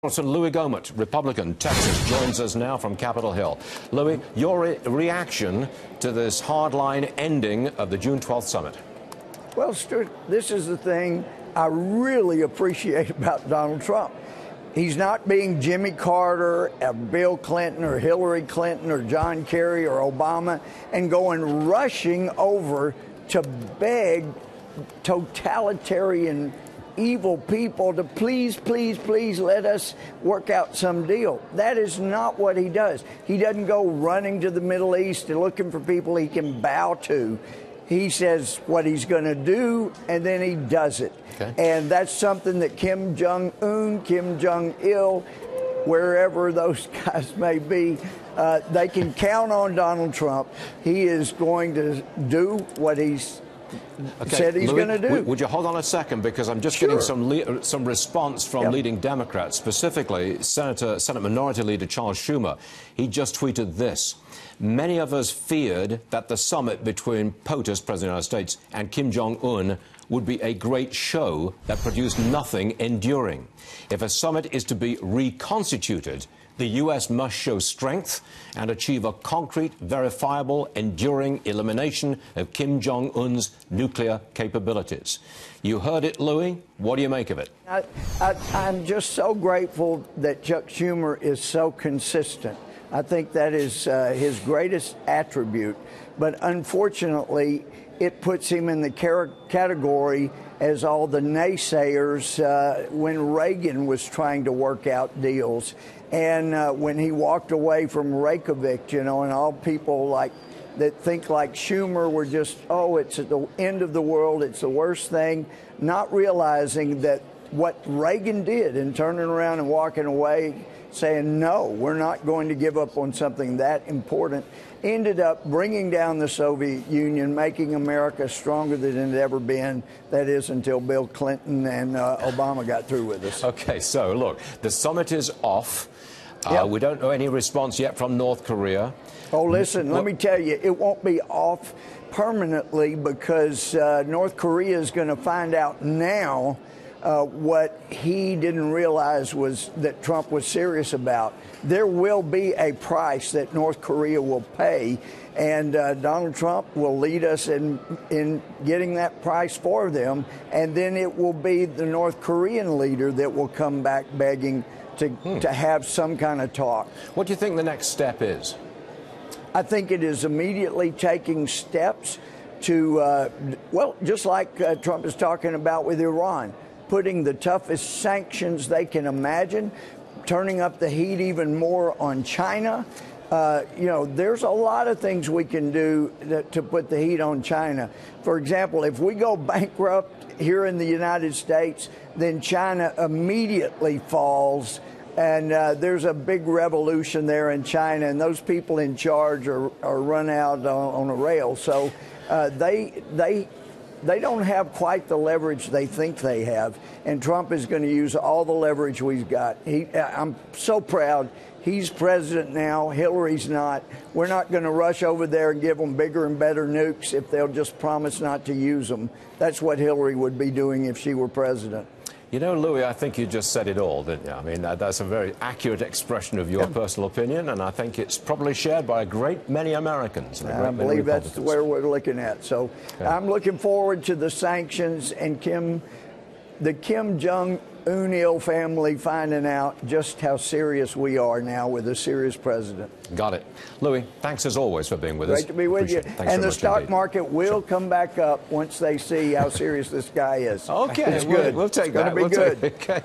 Louis Gohmert, Republican, Texas, joins us now from Capitol Hill. Louis, your reaction to this hardline ending of the June 12th summit? Well, Stuart, this is the thing I really appreciate about Donald Trump. He's not being Jimmy Carter, or Bill Clinton, or Hillary Clinton, or John Kerry, or Obama, and rushing over to beg totalitarian evil people to please let us work out some deal. That is not what he does. He doesn't go running to the Middle East and looking for people he can bow to. He says what he's going to do, and then he does it. Okay. And that's something that Kim Jong-un, Kim Jong-il, wherever those guys may be, they can count on Donald Trump. He is going to do what he's said he's going to do. Would you hold on a second, because I'm just getting some response from leading Democrats, specifically Senate Minority Leader Charles Schumer. He just tweeted this: "Many of us feared that the summit between POTUS, President of the United States, and Kim Jong-un would be a great show that produced nothing enduring. If a summit is to be reconstituted, the U.S. must show strength and achieve a concrete, verifiable, enduring elimination of Kim Jong-un's nuclear capabilities." You heard it, Louis. What do you make of it? I'm just so grateful that Chuck Schumer is so consistent. I think that is his greatest attribute. But unfortunately, it puts him in the category as all the naysayers when Reagan was trying to work out deals. And when he walked away from Reykjavik, and all people that think like Schumer were just, it's at the end of the world, it's the worst thing, not realizing that what Reagan did in turning around and walking away, saying, no, we're not going to give up on something that important, ended up bringing down the Soviet Union, making America stronger than it had ever been. That is, until Bill Clinton and Obama got through with us. Okay, so look, the summit is off. We don't know any response yet from North Korea. Oh, listen, let me tell you, it won't be off permanently, because North Korea is going to find out now what he didn't realize was that Trump was serious about. There will be a price that North Korea will pay, and Donald Trump will lead us in getting that price for them, and then it will be the North Korean leader that will come back begging to have some kind of talk. What do you think the next step is? I think it is immediately taking steps to, just like Trump is talking about with Iran, putting the toughest sanctions they can imagine, turning up the heat even more on China. There's a lot of things we can do to put the heat on China. For example, if we go bankrupt here in the United States, then China immediately falls, and there's a big revolution there in China, and those people in charge are run out on a rail. So they don't have quite the leverage they think they have, and Trump is going to use all the leverage we've got. I'm so proud. He's president now. Hillary's not. We're not going to rush over there and give them bigger and better nukes if they'll just promise not to use them. That's what Hillary would be doing if she were president. You know, Louis, I think you just said it all, didn't you? I mean, that's a very accurate expression of your personal opinion, and I think it's probably shared by a great many Americans. And I believe that's where we're looking at. So I'm looking forward to the sanctions and the Kim Jong-un family finding out just how serious we are now with a serious president. Got it. Louis, thanks as always for being with us. Great to be with you. And the stock market will come back up once they see how serious this guy is. Okay, it's good. We'll take that. It's going to be good. Okay.